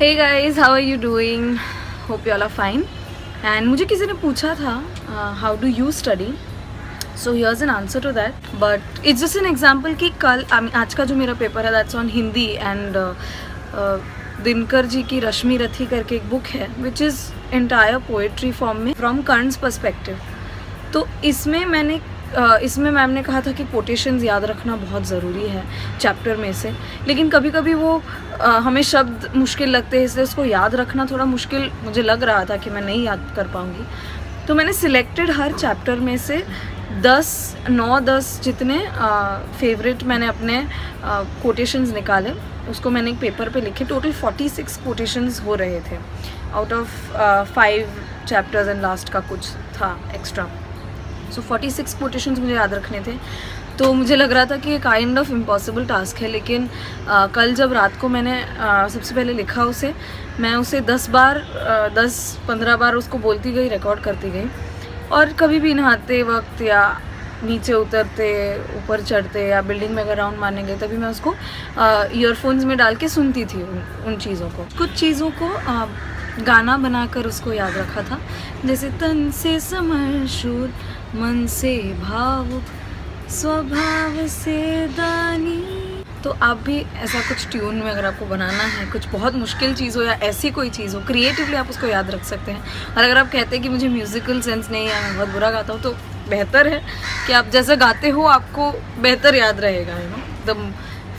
Hey guys, how are you doing? Hope you all are fine. And मुझे किसी ने पूछा था how do you study? So here's an answer to that. But it's just an example कि कल आज का जो मेरा पेपर है that's on Hindi and Dinkar ji की रश्मि रथी करके एक बुक है which is entire poetry form में from Karn's perspective. तो इसमें मैम ने कहा था कि कोटेशंस याद रखना बहुत ज़रूरी है चैप्टर में से, लेकिन कभी कभी वो हमें शब्द मुश्किल लगते हैं, इसलिए उसको याद रखना थोड़ा मुश्किल मुझे लग रहा था कि मैं नहीं याद कर पाऊँगी। तो मैंने सिलेक्टेड हर चैप्टर में से 9-10 जितने फेवरेट मैंने अपने कोटेशंस निकाले, उसको मैंने एक पेपर पे लिखे। टोटल 46 कोटेशंस हो रहे थे out of 5 chapters and last का कुछ था एक्स्ट्रा। सो 46 कोटेशंस मुझे याद रखने थे। तो मुझे लग रहा था कि ये काइंड ऑफ इम्पॉसिबल टास्क है, लेकिन कल जब रात को मैंने सबसे पहले लिखा उसे, मैं उसे 10-15 बार उसको बोलती गई, रिकॉर्ड करती गई, और कभी भी नहाते वक्त या नीचे उतरते, ऊपर चढ़ते या बिल्डिंग में अगर राउंड मारने गए तभी मैं उसको ईयरफोन्स में डाल के सुनती थी उन चीज़ों को। कुछ चीज़ों को गाना बनाकर उसको याद रखा था, जैसे तन से समर शूर, मन से भावुक, स्वभाव से दानी। तो आप भी ऐसा कुछ ट्यून में अगर आपको बनाना है, कुछ बहुत मुश्किल चीज़ हो या ऐसी कोई चीज़ हो, क्रिएटिवली आप उसको याद रख सकते हैं। और अगर आप कहते हैं कि मुझे म्यूज़िकल सेंस नहीं है, मैं बहुत बुरा गाता हूँ, तो बेहतर है कि आप जैसा गाते हो आपको बेहतर याद रहेगा। You know, the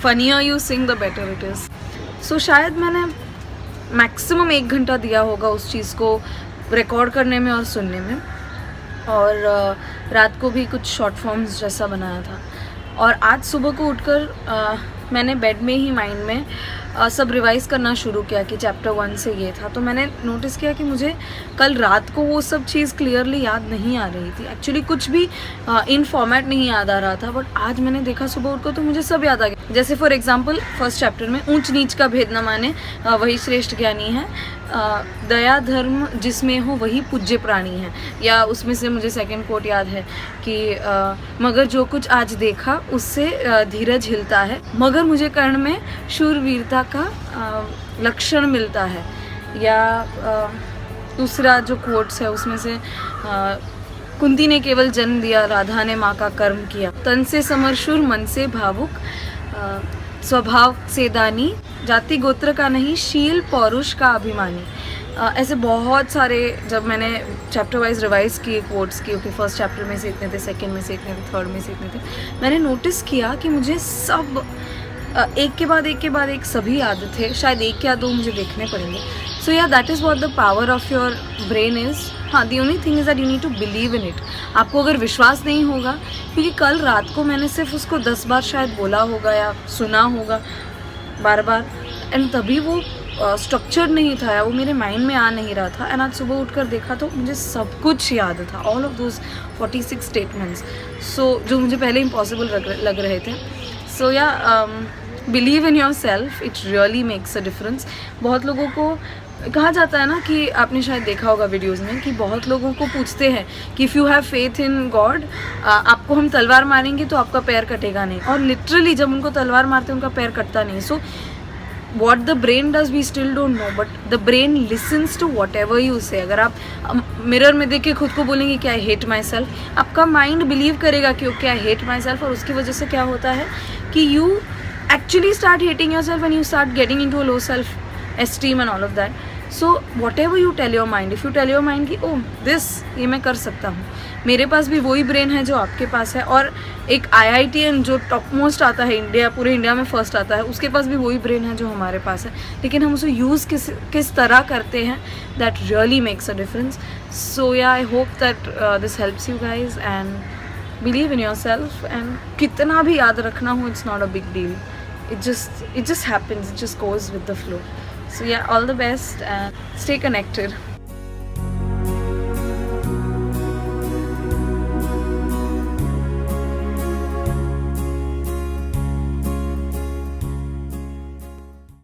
funnier you sing the better it is. So शायद मैंने मैक्सिमम 1 घंटा दिया होगा उस चीज़ को रिकॉर्ड करने में और सुनने में, और रात को भी कुछ शॉर्ट फॉर्म्स जैसा बनाया था। और आज सुबह को उठकर मैंने बेड में ही माइंड में सब रिवाइज़ करना शुरू किया कि चैप्टर 1 से ये था। तो मैंने नोटिस किया कि मुझे कल रात को वो सब चीज़ क्लियरली याद नहीं आ रही थी। एक्चुअली कुछ भी इन फॉर्मेट नहीं याद आ रहा था, बट आज मैंने देखा सुबह उठकर तो मुझे सब याद आ गया। जैसे फॉर एग्जांपल फर्स्ट चैप्टर में ऊंच नीच का भेद न माने वही श्रेष्ठ ज्ञानी है, दया धर्म जिसमें हो वही पूज्य प्राणी है। या उसमें से मुझे सेकंड कोट याद है कि मगर जो कुछ आज देखा उससे धीरज हिलता है, मगर मुझे कर्ण में शूरवीरता का लक्षण मिलता है। या दूसरा जो कोट्स है उसमें से कुंती ने केवल जन्म दिया, राधा ने माँ का कर्म किया, तन से समरशूर, मन से भावुक, स्वभाव से दानी, जाति गोत्र का नहीं, शील पौरुष का अभिमानी। ऐसे बहुत सारे जब मैंने चैप्टर वाइज रिवाइज किए कोट्स की, ओके फर्स्ट चैप्टर में से इतने थे, सेकंड में से इतने थे, थर्ड में से इतने थे, मैंने नोटिस किया कि मुझे सब एक के बाद एक सभी याद थे। शायद 1 या 2 मुझे देखने पड़ेंगे। So yeah that is what the power of your brain is. हाँ, the only thing is that you need to believe in it. आपको अगर विश्वास नहीं होगा, क्योंकि कल रात को मैंने सिर्फ उसको 10 बार शायद बोला होगा या सुना होगा बार, एंड तभी वो स्ट्रक्चर नहीं था, वो मेरे माइंड में आ नहीं रहा था। एंड आज सुबह उठकर देखा तो मुझे सब कुछ याद था, ऑल ऑफ दोज 46 स्टेटमेंट्स। सो जो मुझे पहले इम्पॉसिबल लग रहे थे। सो या believe in your self, it really makes a difference. बहुत लोगों को कहा जाता है ना, कि आपने शायद देखा होगा वीडियोस में, कि बहुत लोगों को पूछते हैं कि if you have faith in God, आपको हम तलवार मारेंगे तो आपका पैर कटेगा नहीं। और लिटरली जब उनको तलवार मारते हैं उनका पैर कटता नहीं। सो what the brain does we still don't know, but the brain listens to whatever you say. अगर आप मिरर में देख के खुद को बोलेंगे कि आई हेट माई सेल्फ, आपका माइंड बिलीव करेगा कि okay I hate myself, और उसकी वजह से क्या होता है कि you actually start hating yourself and you start getting into a low self esteem and all of that. So whatever you tell your mind, if you tell your mind कि oh this, ये मैं कर सकता हूँ, मेरे पास भी वही brain है जो आपके पास है, और एक IITN जो टॉप मोस्ट आता है पूरे इंडिया में फर्स्ट आता है, उसके पास भी वही ब्रेन है जो हमारे पास है, लेकिन हम उसे यूज़ किस तरह करते हैं, that really makes a difference. So yeah I hope that this helps you guys, and believe in yourself. एंड कितना भी याद रखना हो, it's not a big deal, it just happens, it just goes with the flow. So yeah, all the best and stay connected.